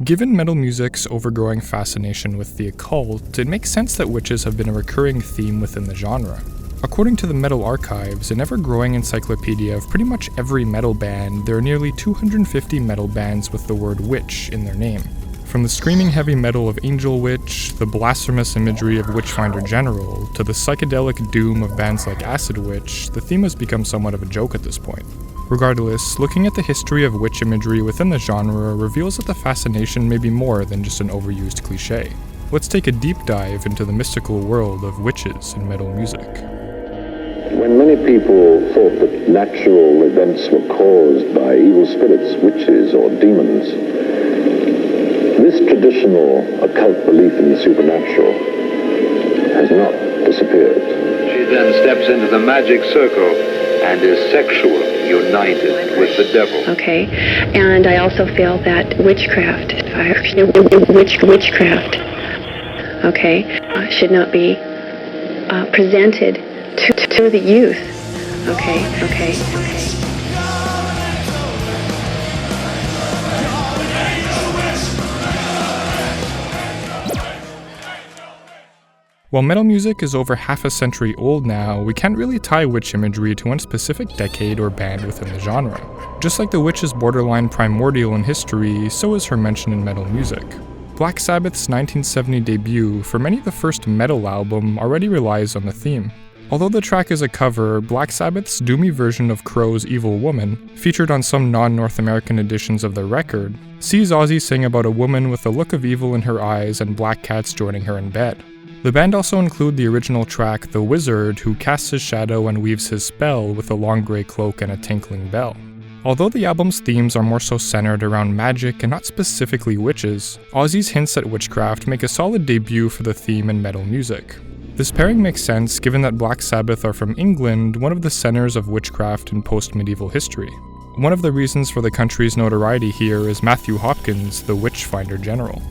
Given metal music's overgrowing fascination with the occult, it makes sense that witches have been a recurring theme within the genre. According to the Metal Archives, an ever-growing encyclopedia of pretty much every metal band, there are nearly 250 metal bands with the word witch in their name. From the screaming heavy metal of Angel Witch, the blasphemous imagery of Witchfinder General, to the psychedelic doom of bands like Acid Witch, the theme has become somewhat of a joke at this point. Regardless, looking at the history of witch imagery within the genre reveals that the fascination may be more than just an overused cliché. Let's take a deep dive into the mystical world of witches in metal music. When many people thought that natural events were caused by evil spirits, witches, or demons, this traditional occult belief in the supernatural has not disappeared. She then steps into the magic circle and is sexually united with the devil. Okay, and I also feel that witchcraft, okay, should not be presented to the youth. Okay. While metal music is over half a century old now, we can't really tie witch imagery to one specific decade or band within the genre. Just like the witch is borderline primordial in history, so is her mention in metal music. Black Sabbath's 1970 debut, for many the first metal album, already relies on the theme. Although the track is a cover, Black Sabbath's doomy version of Crow's Evil Woman, featured on some non-North American editions of their record, sees Ozzy sing about a woman with a look of evil in her eyes and black cats joining her in bed. The band also include the original track The Wizard, who casts his shadow and weaves his spell with a long grey cloak and a tinkling bell. Although the album's themes are more so centered around magic and not specifically witches, Ozzy's hints at witchcraft make a solid debut for the theme in metal music. This pairing makes sense given that Black Sabbath are from England, one of the centers of witchcraft in post-medieval history. One of the reasons for the country's notoriety here is Matthew Hopkins, the Witchfinder General.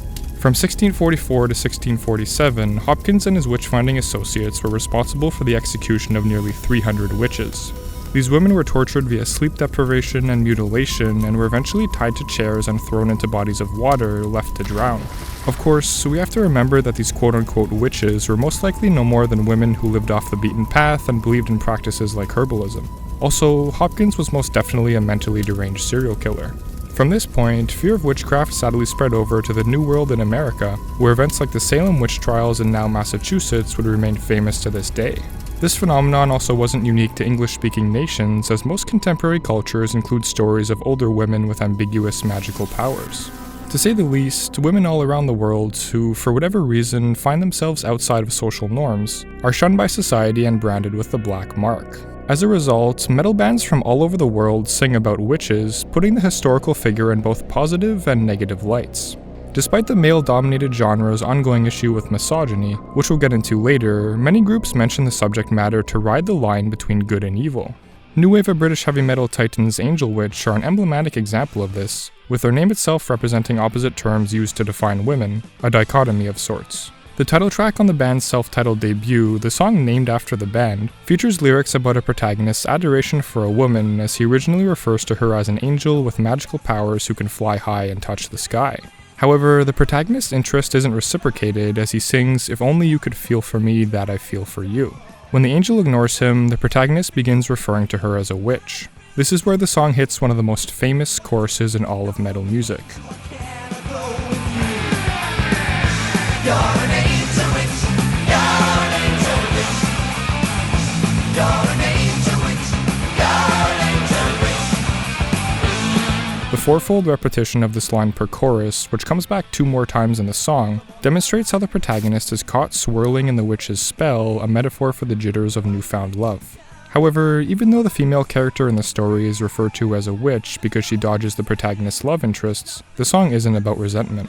From 1644 to 1647, Hopkins and his witch-finding associates were responsible for the execution of nearly 300 witches. These women were tortured via sleep deprivation and mutilation and were eventually tied to chairs and thrown into bodies of water, left to drown. Of course, we have to remember that these quote-unquote witches were most likely no more than women who lived off the beaten path and believed in practices like herbalism. Also, Hopkins was most definitely a mentally deranged serial killer. From this point, fear of witchcraft sadly spread over to the New World in America, where events like the Salem witch trials in now Massachusetts would remain famous to this day. This phenomenon also wasn't unique to English-speaking nations, as most contemporary cultures include stories of older women with ambiguous magical powers. To say the least, women all around the world who, for whatever reason, find themselves outside of social norms, are shunned by society and branded with the black mark. As a result, metal bands from all over the world sing about witches, putting the historical figure in both positive and negative lights. Despite the male-dominated genre's ongoing issue with misogyny, which we'll get into later, many groups mention the subject matter to ride the line between good and evil. New wave of British heavy metal titans Angel Witch are an emblematic example of this, with their name itself representing opposite terms used to define women, a dichotomy of sorts. The title track on the band's self-titled debut, the song named after the band, features lyrics about a protagonist's adoration for a woman, as he originally refers to her as an angel with magical powers who can fly high and touch the sky. However, the protagonist's interest isn't reciprocated, as he sings, "If only you could feel for me that I feel for you." When the angel ignores him, the protagonist begins referring to her as a witch. This is where the song hits one of the most famous choruses in all of metal music. The fourfold repetition of this line per chorus, which comes back 2 more times in the song, demonstrates how the protagonist is caught swirling in the witch's spell, a metaphor for the jitters of newfound love. However, even though the female character in the story is referred to as a witch because she dodges the protagonist's love interests, the song isn't about resentment.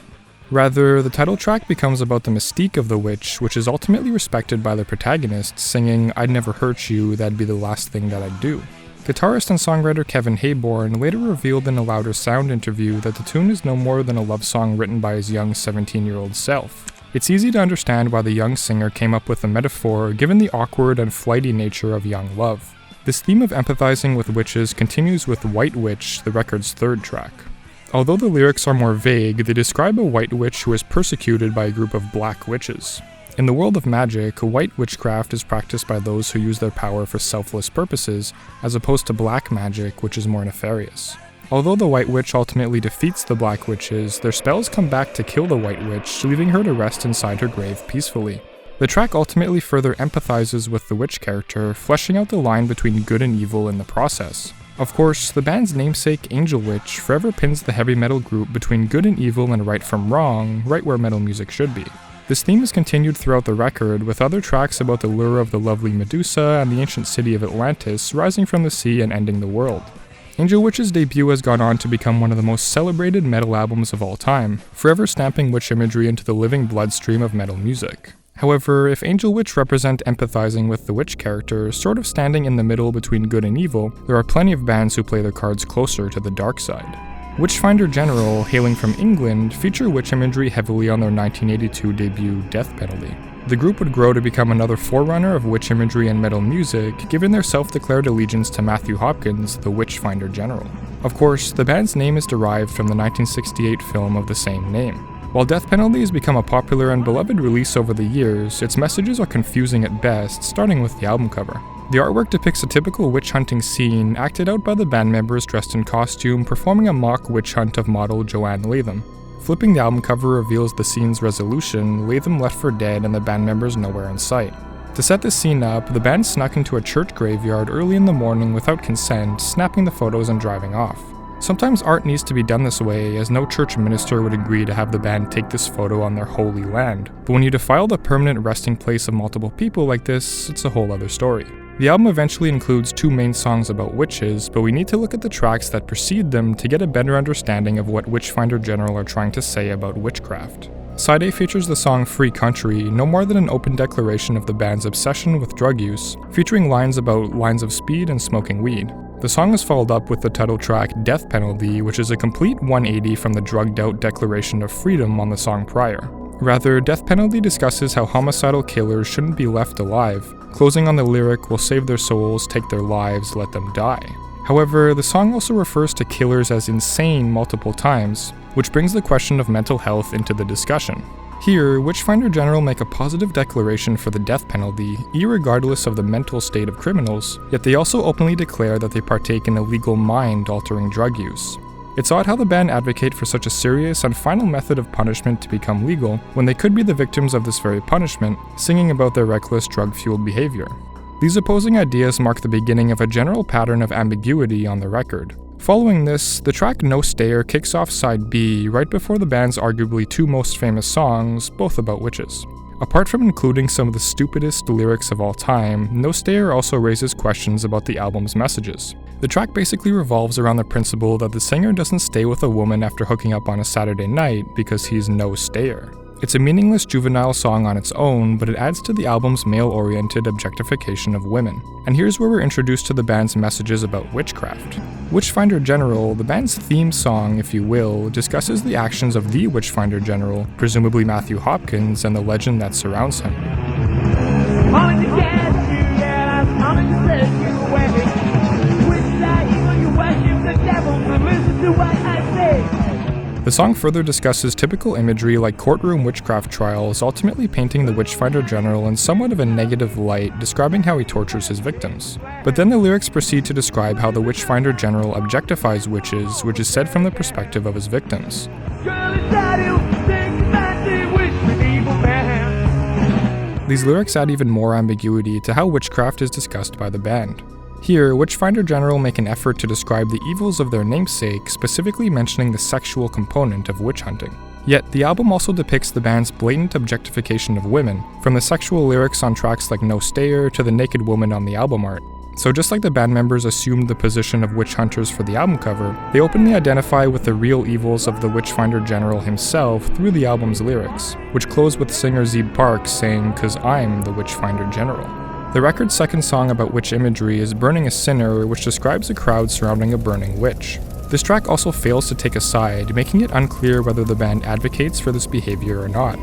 Rather, the title track becomes about the mystique of the witch, which is ultimately respected by the protagonist, singing, "I'd never hurt you, that'd be the last thing that I'd do." Guitarist and songwriter Kevin Hayborn later revealed in a Louder Sound interview that the tune is no more than a love song written by his young 17-year-old self. It's easy to understand why the young singer came up with the metaphor, given the awkward and flighty nature of young love. This theme of empathizing with witches continues with White Witch, the record's 3rd track. Although the lyrics are more vague, they describe a white witch who is persecuted by a group of black witches. In the world of magic, white witchcraft is practiced by those who use their power for selfless purposes, as opposed to black magic, which is more nefarious. Although the white witch ultimately defeats the black witches, their spells come back to kill the white witch, leaving her to rest inside her grave peacefully. The track ultimately further empathizes with the witch character, fleshing out the line between good and evil in the process. Of course, the band's namesake Angel Witch forever pins the heavy metal group between good and evil and right from wrong, right where metal music should be. This theme is continued throughout the record, with other tracks about the lure of the lovely Medusa and the ancient city of Atlantis rising from the sea and ending the world. Angel Witch's debut has gone on to become one of the most celebrated metal albums of all time, forever stamping witch imagery into the living bloodstream of metal music. However, if Angel Witch represent empathizing with the witch character, sort of standing in the middle between good and evil, there are plenty of bands who play their cards closer to the dark side. Witchfinder General, hailing from England, feature witch imagery heavily on their 1982 debut Death Penalty. The group would grow to become another forerunner of witch imagery and metal music, given their self-declared allegiance to Matthew Hopkins, the Witchfinder General. Of course, the band's name is derived from the 1968 film of the same name. While Death Penalty has become a popular and beloved release over the years, its messages are confusing at best, starting with the album cover. The artwork depicts a typical witch hunting scene, acted out by the band members dressed in costume, performing a mock witch hunt of model Joanne Latham. Flipping the album cover reveals the scene's resolution, Latham left for dead and the band members nowhere in sight. To set this scene up, the band snuck into a church graveyard early in the morning without consent, snapping the photos and driving off. Sometimes art needs to be done this way, as no church minister would agree to have the band take this photo on their holy land. But when you defile the permanent resting place of multiple people like this, it's a whole other story. The album eventually includes 2 main songs about witches, but we need to look at the tracks that precede them to get a better understanding of what Witchfinder General are trying to say about witchcraft. Side A features the song Free Country, no more than an open declaration of the band's obsession with drug use, featuring lines about lines of speed and smoking weed. The song is followed up with the title track Death Penalty, which is a complete 180 from the drugged-out declaration of freedom on the song prior. Rather, Death Penalty discusses how homicidal killers shouldn't be left alive, closing on the lyric, "We'll save their souls, take their lives, let them die." However, the song also refers to killers as insane multiple times, which brings the question of mental health into the discussion. Here, Witchfinder General make a positive declaration for the death penalty, irregardless of the mental state of criminals, yet they also openly declare that they partake in illegal mind-altering drug use. It's odd how the band advocate for such a serious and final method of punishment to become legal, when they could be the victims of this very punishment, singing about their reckless drug-fueled behavior. These opposing ideas mark the beginning of a general pattern of ambiguity on the record. Following this, the track No Stayer kicks off side B right before the band's arguably 2 most famous songs, both about witches. Apart from including some of the stupidest lyrics of all time, No Stayer also raises questions about the album's messages. The track basically revolves around the principle that the singer doesn't stay with a woman after hooking up on a Saturday night because he's no stayer. It's a meaningless juvenile song on its own, but it adds to the album's male-oriented objectification of women. And here's where we're introduced to the band's messages about witchcraft. Witchfinder General, the band's theme song, if you will, discusses the actions of the Witchfinder General, presumably Matthew Hopkins, and the legend that surrounds him. The song further discusses typical imagery like courtroom witchcraft trials, ultimately painting the Witchfinder General in somewhat of a negative light, describing how he tortures his victims. But then the lyrics proceed to describe how the Witchfinder General objectifies witches, which is said from the perspective of his victims. These lyrics add even more ambiguity to how witchcraft is discussed by the band. Here, Witchfinder General make an effort to describe the evils of their namesake, specifically mentioning the sexual component of witch hunting. Yet, the album also depicts the band's blatant objectification of women, from the sexual lyrics on tracks like No Stayer to the naked woman on the album art. So just like the band members assumed the position of witch hunters for the album cover, they openly identify with the real evils of the Witchfinder General himself through the album's lyrics, which close with singer Zeeb Parks saying, "'Cause I'm the Witchfinder General." The record's second song about witch imagery is Burning a Sinner, which describes a crowd surrounding a burning witch. This track also fails to take a side, making it unclear whether the band advocates for this behavior or not.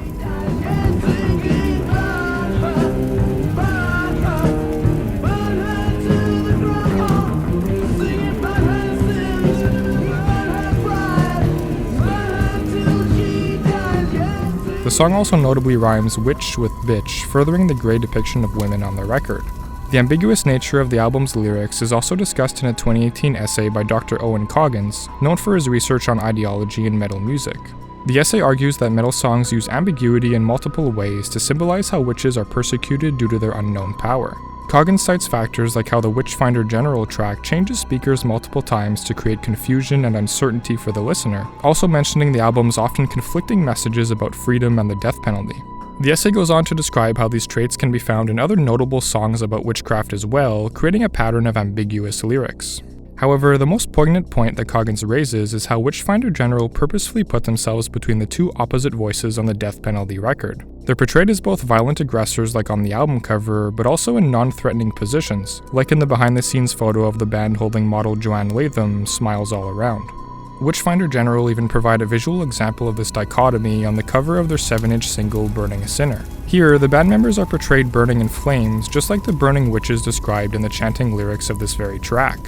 The song also notably rhymes witch with bitch, furthering the grey depiction of women on the record. The ambiguous nature of the album's lyrics is also discussed in a 2018 essay by Dr. Owen Coggins, known for his research on ideology in metal music. The essay argues that metal songs use ambiguity in multiple ways to symbolize how witches are persecuted due to their unknown power. Coggins cites factors like how the Witchfinder General track changes speakers multiple times to create confusion and uncertainty for the listener, also mentioning the album's often conflicting messages about freedom and the death penalty. The essay goes on to describe how these traits can be found in other notable songs about witchcraft as well, creating a pattern of ambiguous lyrics. However, the most poignant point that Coggins raises is how Witchfinder General purposefully put themselves between the two opposite voices on the death penalty record. They're portrayed as both violent aggressors like on the album cover, but also in non-threatening positions, like in the behind-the-scenes photo of the band holding model Joanne Latham, smiles all around. Witchfinder General even provide a visual example of this dichotomy on the cover of their 7-inch single Burning a Sinner. Here, the band members are portrayed burning in flames, just like the burning witches described in the chanting lyrics of this very track.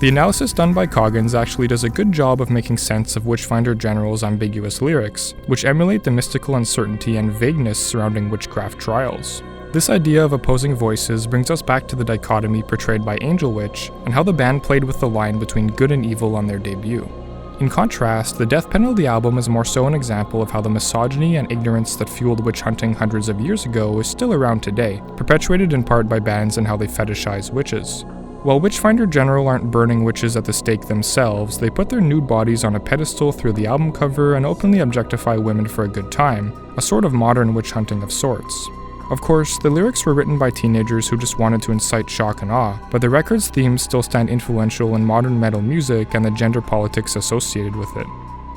The analysis done by Coggins actually does a good job of making sense of Witchfinder General's ambiguous lyrics, which emulate the mystical uncertainty and vagueness surrounding witchcraft trials. This idea of opposing voices brings us back to the dichotomy portrayed by Angel Witch and how the band played with the line between good and evil on their debut. In contrast, the Death Penalty album is more so an example of how the misogyny and ignorance that fueled witch hunting hundreds of years ago is still around today, perpetuated in part by bands and how they fetishize witches. While Witchfinder General aren't burning witches at the stake themselves, they put their nude bodies on a pedestal through the album cover and openly objectify women for a good time, a sort of modern witch hunting of sorts. Of course, the lyrics were written by teenagers who just wanted to incite shock and awe, but the record's themes still stand influential in modern metal music and the gender politics associated with it.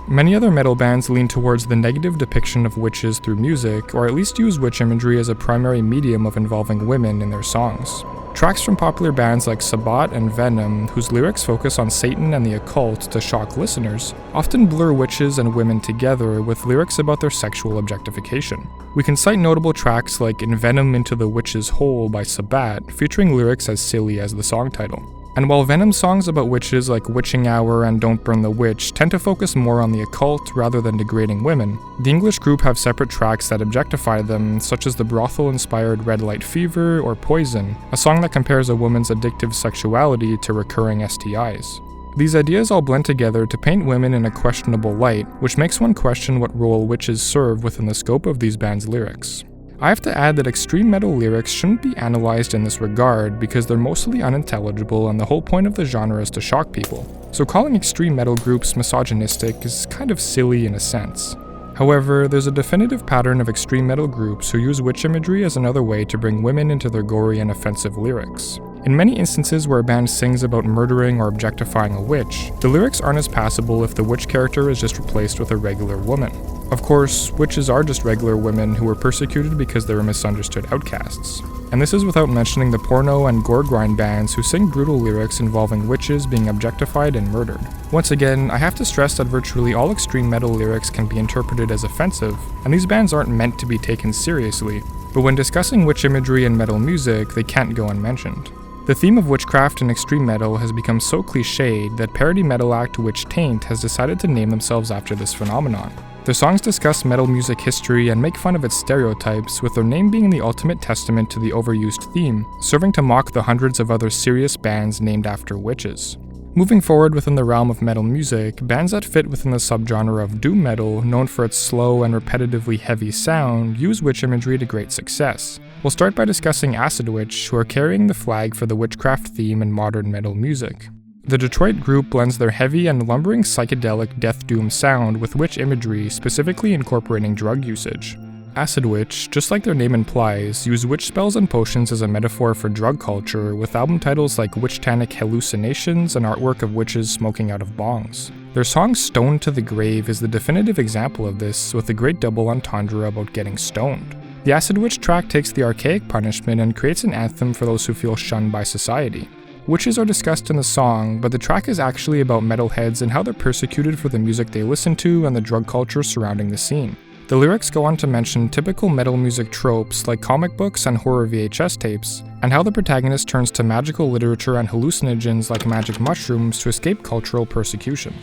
Many other metal bands lean towards the negative depiction of witches through music, or at least use witch imagery as a primary medium of involving women in their songs. Tracks from popular bands like Sabbat and Venom, whose lyrics focus on Satan and the occult to shock listeners, often blur witches and women together with lyrics about their sexual objectification. We can cite notable tracks like In Venom Into the Witch's Hole by Sabbat, featuring lyrics as silly as the song title. And while Venom's songs about witches like Witching Hour and Don't Burn the Witch tend to focus more on the occult rather than degrading women, the English group have separate tracks that objectify them, such as the brothel-inspired Red Light Fever or Poison, a song that compares a woman's addictive sexuality to recurring STIs. These ideas all blend together to paint women in a questionable light, which makes one question what role witches serve within the scope of these bands' lyrics. I have to add that extreme metal lyrics shouldn't be analyzed in this regard because they're mostly unintelligible and the whole point of the genre is to shock people. So calling extreme metal groups misogynistic is kind of silly in a sense. However, there's a definitive pattern of extreme metal groups who use witch imagery as another way to bring women into their gory and offensive lyrics. In many instances where a band sings about murdering or objectifying a witch, the lyrics aren't as passable if the witch character is just replaced with a regular woman. Of course, witches are just regular women who were persecuted because they were misunderstood outcasts. And this is without mentioning the porno and gore grind bands who sing brutal lyrics involving witches being objectified and murdered. Once again, I have to stress that virtually all extreme metal lyrics can be interpreted as offensive, and these bands aren't meant to be taken seriously, but when discussing witch imagery in metal music, they can't go unmentioned. The theme of witchcraft in extreme metal has become so cliched that parody metal act Taint has decided to name themselves after this phenomenon. Their songs discuss metal music history and make fun of its stereotypes, with their name being the ultimate testament to the overused theme, serving to mock the hundreds of other serious bands named after witches. Moving forward within the realm of metal music, bands that fit within the subgenre of doom metal, known for its slow and repetitively heavy sound, use witch imagery to great success. We'll start by discussing Acid Witch, who are carrying the flag for the witchcraft theme in modern metal music. The Detroit group blends their heavy and lumbering psychedelic death doom sound with witch imagery, specifically incorporating drug usage. Acid Witch, just like their name implies, use witch spells and potions as a metaphor for drug culture, with album titles like Witchtanic Hallucinations and artwork of witches smoking out of bongs. Their song Stoned to the Grave is the definitive example of this, with a great double entendre about getting stoned. The Acid Witch track takes the archaic punishment and creates an anthem for those who feel shunned by society. Witches are discussed in the song, but the track is actually about metalheads and how they're persecuted for the music they listen to and the drug culture surrounding the scene. The lyrics go on to mention typical metal music tropes like comic books and horror VHS tapes, and how the protagonist turns to magical literature and hallucinogens like magic mushrooms to escape cultural persecution.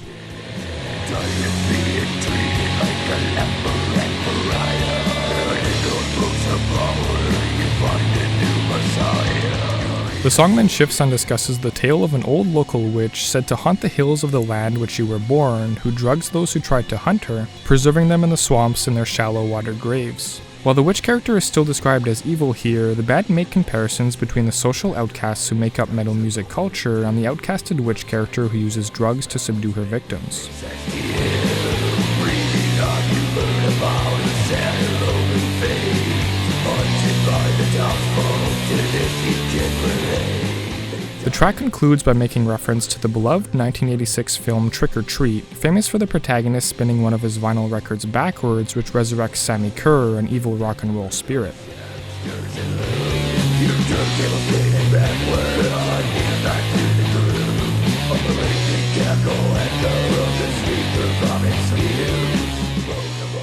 Being treated like a leper and pariah. The song then shifts and discusses the tale of an old local witch said to haunt the hills of the land which she were born, who drugs those who tried to hunt her, preserving them in the swamps in their shallow water graves. While the witch character is still described as evil here, the band make comparisons between the social outcasts who make up metal music culture and the outcasted witch character who uses drugs to subdue her victims. The track concludes by making reference to the beloved 1986 film Trick or Treat, famous for the protagonist spinning one of his vinyl records backwards, which resurrects Sammy Kerr, an evil rock and roll spirit.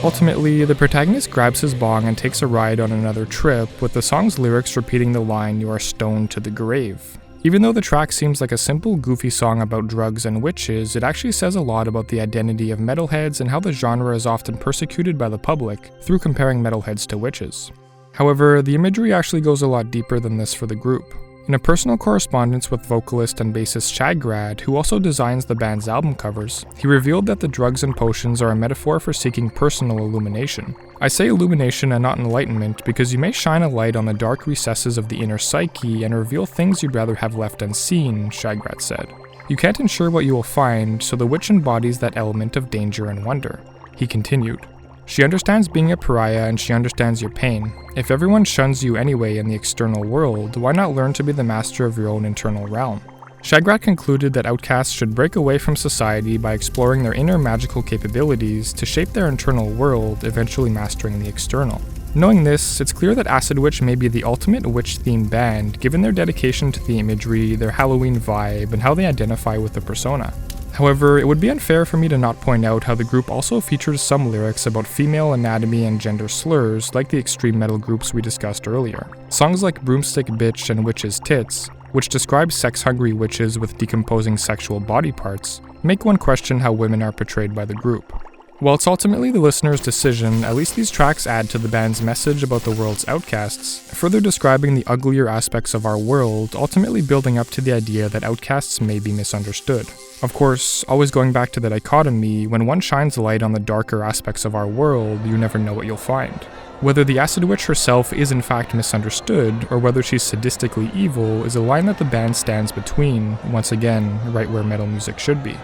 Ultimately, the protagonist grabs his bong and takes a ride on another trip, with the song's lyrics repeating the line, "You are stoned to the grave." Even though the track seems like a simple, goofy song about drugs and witches, it actually says a lot about the identity of metalheads and how the genre is often persecuted by the public through comparing metalheads to witches. However, the imagery actually goes a lot deeper than this for the group. In a personal correspondence with vocalist and bassist Shagrad, who also designs the band's album covers, he revealed that the drugs and potions are a metaphor for seeking personal illumination. I say illumination and not enlightenment because you may shine a light on the dark recesses of the inner psyche and reveal things you'd rather have left unseen, Shagrad said. You can't ensure what you will find, so the witch embodies that element of danger and wonder. He continued, "She understands being a pariah and she understands your pain. If everyone shuns you anyway in the external world, why not learn to be the master of your own internal realm?" Shagrad concluded that outcasts should break away from society by exploring their inner magical capabilities to shape their internal world, eventually mastering the external. Knowing this, it's clear that Acid Witch may be the ultimate witch-themed band, given their dedication to the imagery, their Halloween vibe, and how they identify with the persona. However, it would be unfair for me to not point out how the group also features some lyrics about female anatomy and gender slurs, like the extreme metal groups we discussed earlier. Songs like Broomstick Bitch and Witch's Tits, which describe sex-hungry witches with decomposing sexual body parts, make one question how women are portrayed by the group. While it's ultimately the listener's decision, at least these tracks add to the band's message about the world's outcasts, further describing the uglier aspects of our world, ultimately building up to the idea that outcasts may be misunderstood. Of course, always going back to the dichotomy, when one shines a light on the darker aspects of our world, you never know what you'll find. Whether the Acid Witch herself is in fact misunderstood, or whether she's sadistically evil, is a line that the band stands between, once again, right where metal music should be.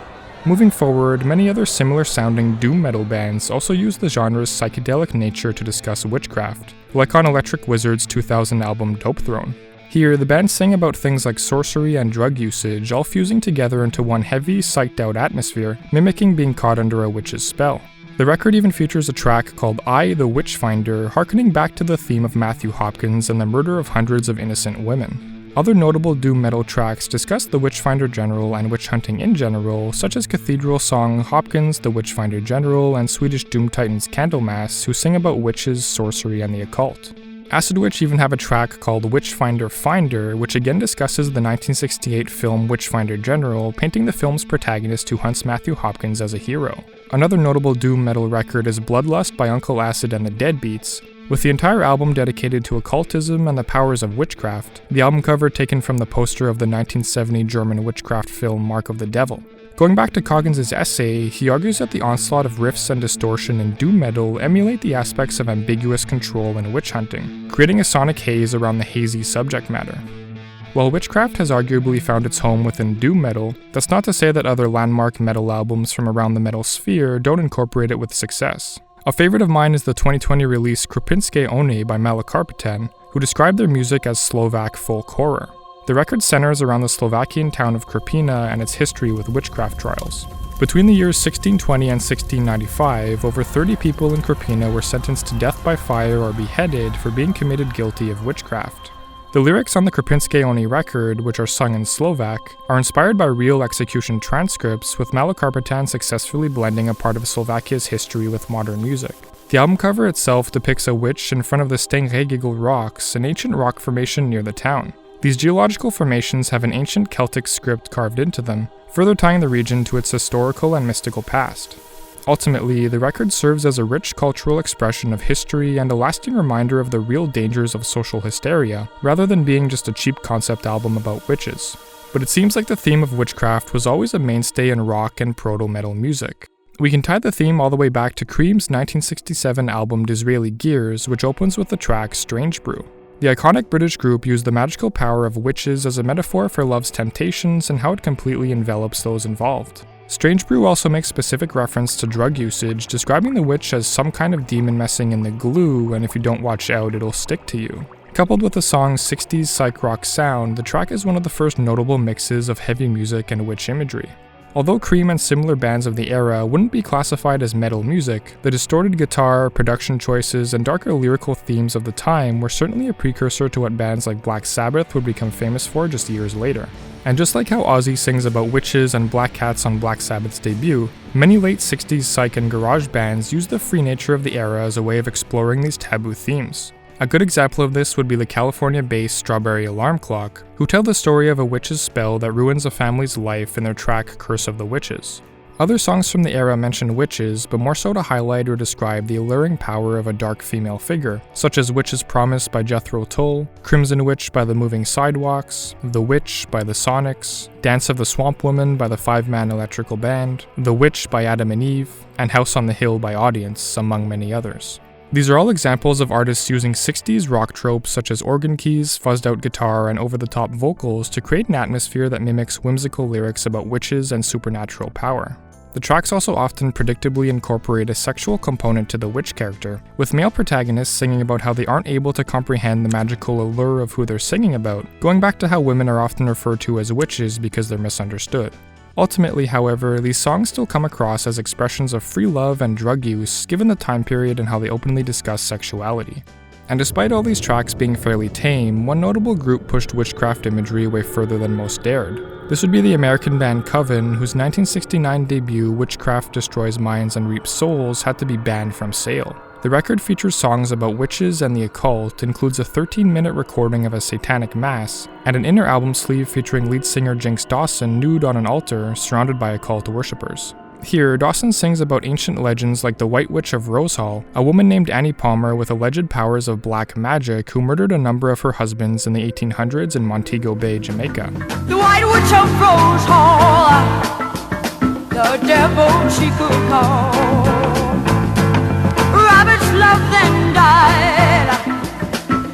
Moving forward, many other similar-sounding doom metal bands also use the genre's psychedelic nature to discuss witchcraft, like on Electric Wizard's 2000 album Dope Throne. Here, the band sing about things like sorcery and drug usage, all fusing together into one heavy, psyched-out atmosphere, mimicking being caught under a witch's spell. The record even features a track called I, the Witchfinder, harkening back to the theme of Matthew Hopkins and the murder of hundreds of innocent women. Other notable doom metal tracks discuss the Witchfinder General and witch hunting in general, such as Cathedral song Hopkins, the Witchfinder General, and Swedish doom titans Candlemass, who sing about witches, sorcery, and the occult. Acid Witch even have a track called Witchfinder Finder, which again discusses the 1968 film Witchfinder General, painting the film's protagonist who hunts Matthew Hopkins as a hero. Another notable doom metal record is Bloodlust by Uncle Acid and the Deadbeats, with the entire album dedicated to occultism and the powers of witchcraft, the album cover taken from the poster of the 1970 German witchcraft film Mark of the Devil. Going back to Coggins' essay, he argues that the onslaught of riffs and distortion in doom metal emulate the aspects of ambiguous control in witch hunting, creating a sonic haze around the hazy subject matter. While witchcraft has arguably found its home within doom metal, that's not to say that other landmark metal albums from around the metal sphere don't incorporate it with success. A favorite of mine is the 2020 release Krupinske One by Malokarpatan, who described their music as Slovak folk horror. The record centers around the Slovakian town of Krpina and its history with witchcraft trials. Between the years 1620 and 1695, over 30 people in Krpina were sentenced to death by fire or beheaded for being committed guilty of witchcraft. The lyrics on the Krpinske One record, which are sung in Slovak, are inspired by real execution transcripts, with Malokarpatan successfully blending a part of Slovakia's history with modern music. The album cover itself depicts a witch in front of the Stengregigl Rocks, an ancient rock formation near the town. These geological formations have an ancient Celtic script carved into them, further tying the region to its historical and mystical past. Ultimately, the record serves as a rich cultural expression of history and a lasting reminder of the real dangers of social hysteria, rather than being just a cheap concept album about witches. But it seems like the theme of witchcraft was always a mainstay in rock and proto-metal music. We can tie the theme all the way back to Cream's 1967 album Disraeli Gears, which opens with the track Strange Brew. The iconic British group used the magical power of witches as a metaphor for love's temptations and how it completely envelops those involved. Strange Brew also makes specific reference to drug usage, describing the witch as some kind of demon messing in the glue, and if you don't watch out, it'll stick to you. Coupled with the song's 60s psych rock sound, the track is one of the first notable mixes of heavy music and witch imagery. Although Cream and similar bands of the era wouldn't be classified as metal music, the distorted guitar, production choices, and darker lyrical themes of the time were certainly a precursor to what bands like Black Sabbath would become famous for just years later. And just like how Ozzy sings about witches and black cats on Black Sabbath's debut, many late 60s psych and garage bands used the free nature of the era as a way of exploring these taboo themes. A good example of this would be the California-based Strawberry Alarm Clock, who tell the story of a witch's spell that ruins a family's life in their track Curse of the Witches. Other songs from the era mention witches, but more so to highlight or describe the alluring power of a dark female figure, such as Witch's Promise by Jethro Tull, Crimson Witch by the Moving Sidewalks, The Witch by the Sonics, Dance of the Swamp Woman by the 5-man Electrical Band, The Witch by Adam and Eve, and House on the Hill by Audience, among many others. These are all examples of artists using 60s rock tropes such as organ keys, fuzzed-out guitar, and over-the-top vocals to create an atmosphere that mimics whimsical lyrics about witches and supernatural power. The tracks also often predictably incorporate a sexual component to the witch character, with male protagonists singing about how they aren't able to comprehend the magical allure of who they're singing about, going back to how women are often referred to as witches because they're misunderstood. Ultimately, however, these songs still come across as expressions of free love and drug use given the time period and how they openly discuss sexuality. And despite all these tracks being fairly tame, one notable group pushed witchcraft imagery way further than most dared. This would be the American band Coven, whose 1969 debut Witchcraft Destroys Minds and Reaps Souls had to be banned from sale. The record features songs about witches and the occult, includes a 13-minute recording of a satanic mass, and an inner album sleeve featuring lead singer Jinx Dawson nude on an altar surrounded by occult worshippers. Here, Dawson sings about ancient legends like the White Witch of Rose Hall, a woman named Annie Palmer with alleged powers of black magic who murdered a number of her husbands in the 1800s in Montego Bay, Jamaica. The White Witch of Rose Hall, the devil she could call. Rabbits loved and died,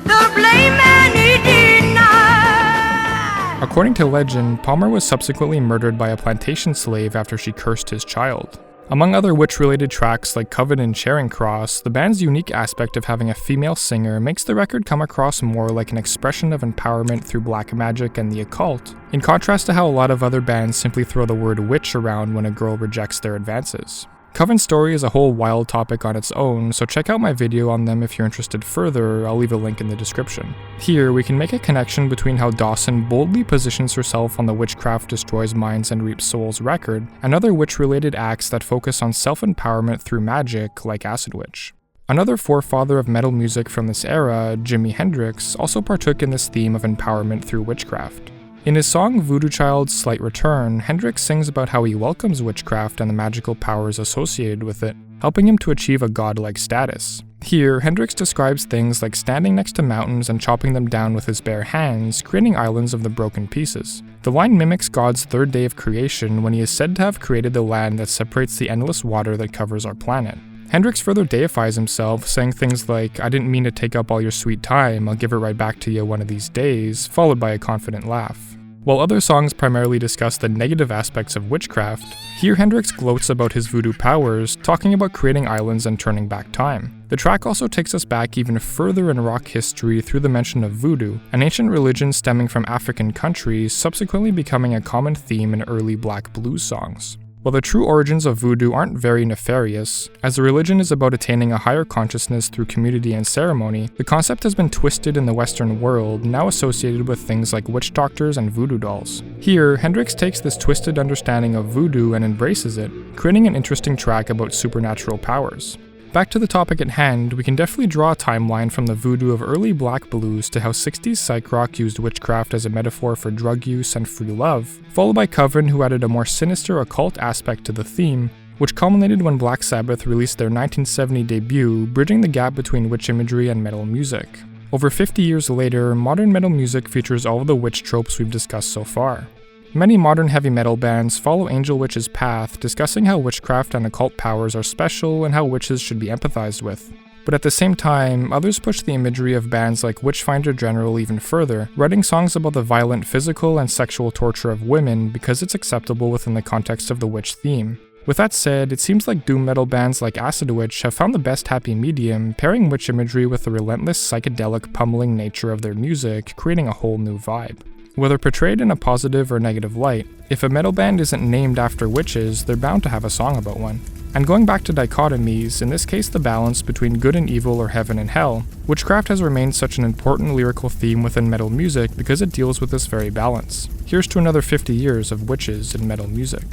the blame and he denied. According to legend, Palmer was subsequently murdered by a plantation slave after she cursed his child. Among other witch-related tracks like Coven and Charing Cross, the band's unique aspect of having a female singer makes the record come across more like an expression of empowerment through black magic and the occult, in contrast to how a lot of other bands simply throw the word witch around when a girl rejects their advances. Coven's story is a whole wild topic on its own, so check out my video on them if you're interested further. I'll leave a link in the description. Here, we can make a connection between how Dawson boldly positions herself on the Witchcraft Destroys Minds and Reaps Souls record, and other witch-related acts that focus on self-empowerment through magic, like Acid Witch. Another forefather of metal music from this era, Jimi Hendrix, also partook in this theme of empowerment through witchcraft. In his song Voodoo Child's Slight Return, Hendrix sings about how he welcomes witchcraft and the magical powers associated with it, helping him to achieve a godlike status. Here, Hendrix describes things like standing next to mountains and chopping them down with his bare hands, creating islands of the broken pieces. The line mimics God's third day of creation when he is said to have created the land that separates the endless water that covers our planet. Hendrix further deifies himself, saying things like, "I didn't mean to take up all your sweet time, I'll give it right back to you one of these days," followed by a confident laugh. While other songs primarily discuss the negative aspects of witchcraft, here Hendrix gloats about his voodoo powers, talking about creating islands and turning back time. The track also takes us back even further in rock history through the mention of voodoo, an ancient religion stemming from African countries, subsequently becoming a common theme in early black blues songs. While the true origins of voodoo aren't very nefarious, as the religion is about attaining a higher consciousness through community and ceremony, the concept has been twisted in the Western world, now associated with things like witch doctors and voodoo dolls. Here, Hendrix takes this twisted understanding of voodoo and embraces it, creating an interesting track about supernatural powers. Back to the topic at hand, we can definitely draw a timeline from the voodoo of early black blues to how 60s psych rock used witchcraft as a metaphor for drug use and free love, followed by Coven, who added a more sinister occult aspect to the theme, which culminated when Black Sabbath released their 1970 debut, bridging the gap between witch imagery and metal music. Over 50 years later, modern metal music features all of the witch tropes we've discussed so far. Many modern heavy metal bands follow Angel Witch's path, discussing how witchcraft and occult powers are special and how witches should be empathized with. But at the same time, others push the imagery of bands like Witchfinder General even further, writing songs about the violent physical and sexual torture of women because it's acceptable within the context of the witch theme. With that said, it seems like doom metal bands like Acid Witch have found the best happy medium, pairing witch imagery with the relentless psychedelic pummeling nature of their music, creating a whole new vibe. Whether portrayed in a positive or negative light, if a metal band isn't named after witches, they're bound to have a song about one. And going back to dichotomies, in this case the balance between good and evil or heaven and hell, witchcraft has remained such an important lyrical theme within metal music because it deals with this very balance. Here's to another 50 years of witches in metal music.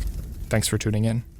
Thanks for tuning in.